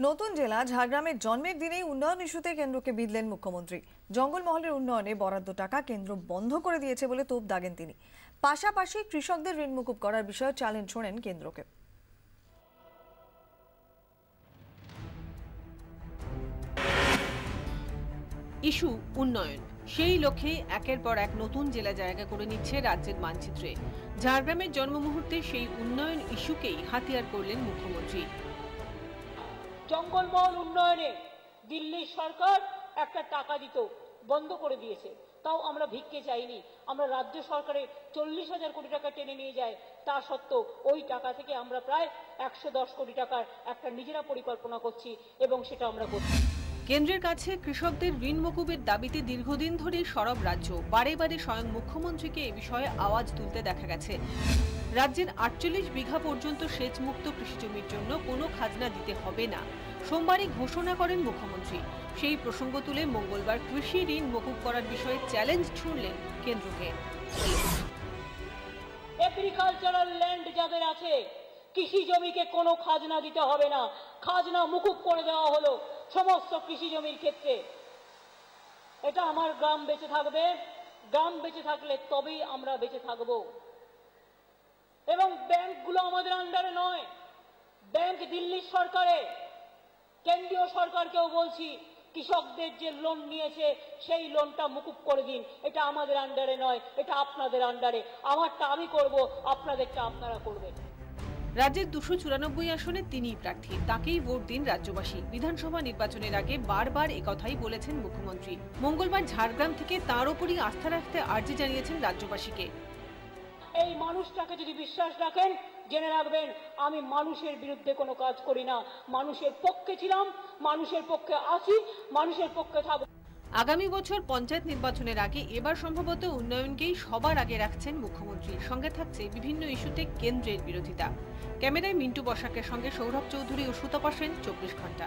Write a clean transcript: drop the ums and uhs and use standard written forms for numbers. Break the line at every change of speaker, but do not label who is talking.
নতুন জেলা ঝাড়গ্রামের জন্মের দিনেই উন্নয়ন ইস্যুতে কেন্দ্রকে বিঁধলেন মুখ্যমন্ত্রী। জঙ্গলমহলের উন্নয়নে বরাদ্দ টাকা কেন্দ্র বন্ধ করে দিয়েছে বলে তোপ দাগেন তিনি। পাশাপাশি কৃষকদের ঋণ মুকুব করার বিষয়ে চ্যালেঞ্জ ছোড়েন কেন্দ্রকে।
ইস্যু উন্নয়ন, সেই লক্ষ্যে একের পর এক নতুন জেলা জায়গা করে নিচ্ছে রাজ্যের মানচিত্রে। ঝাড়গ্রামের জন্ম মুহূর্তে সেই উন্নয়ন ইস্যুকেই হাতিয়ার করলেন মুখ্যমন্ত্রী।
জঙ্গলমহল উন্নয়নে দিল্লির সরকার একটা টাকা দিত, বন্ধ করে দিয়েছে। তাও আমরা ভিক্ষে চাইনি, আমরা রাজ্য সরকারের 40,000 কোটি টাকা টেনে নিয়ে যায়। তা সত্ত্বেও ওই টাকা থেকে আমরা প্রায় 110 কোটি টাকার একটা নিজেরা পরিকল্পনা করছি এবং সেটা আমরা করছি।
কেন্দ্রের কাছে কৃষকদের ঋণ মকুবের দাবিতে দীর্ঘদিন ধরেই সরব রাজ্য। বারে বারে স্বয়ং মুখ্যমন্ত্রীকে এ বিষয়ে আওয়াজ তুলতে দেখা গেছে। রাজ্যের 48 বিঘা পর্যন্ত সেচমুক্ত কৃষিজমির জন্য কোনো খাজনা দিতে হবে না, সোমবারই ঘোষণা করেন মুখ্যমন্ত্রী। সেই প্রসঙ্গ তুলে মঙ্গলবার কৃষি ঋণ মকুব করার বিষয়ে চ্যালেঞ্জ ছুড়লেন কেন্দ্রকে।
এগ্রিকালচারাল ল্যান্ড যাদের আছে, কৃষি জমিকে কোনো খাজনা দিতে হবে না, খাজনা মুকুব করে দেওয়া হলো সমস্ত কৃষি জমির ক্ষেত্রে। এটা আমার গ্রাম বেঁচে থাকবে, গ্রাম বেঁচে থাকলে তবেই আমরা বেঁচে থাকব। এবং ব্যাংকগুলো আমাদের আন্ডারে নয়, ব্যাংক দিল্লির সরকারে। কেন্দ্রীয় সরকারকেও বলছি, কৃষকদের যে লোন নিয়েছে সেই লোনটা মুকুব করে দিন। এটা আমাদের আন্ডারে নয়, এটা আপনাদের আন্ডারে। আমারটা আমি করব, আপনাদেরটা আপনারা করবেন।
রাজ্যের 294 আসনে তিনিই প্রার্থী, তাকেই ভোট দিন রাজ্যবাসী। বিধানসভা নির্বাচনের আগে বারবার একথাই বলেছেন মুখ্যমন্ত্রী। মঙ্গলবার ঝাড়গ্রাম থেকে তাঁর ওপরই আস্থা রাখতে আর্জি জানিয়েছেন রাজ্যবাসীকে।
এই মানুষটাকে যদি বিশ্বাস রাখেন, জেনে রাখবেন আমি মানুষের বিরুদ্ধে কোনো কাজ করি না। মানুষের পক্ষে ছিলাম, মানুষের পক্ষে আছি, মানুষের পক্ষে থাকব।
আগামী বছর পঞ্চায়েত নির্বাচনের আগে এবার সম্ভবত উন্নয়নকেই সবার আগে রাখছেন মুখ্যমন্ত্রী। সঙ্গে থাকছে বিভিন্ন ইস্যুতে কেন্দ্রের বিরোধিতা। ক্যামেরায় মিন্টু বসাকের সঙ্গে সৌরভ চৌধুরী ও সুতপা সেন, 24 ঘন্টা।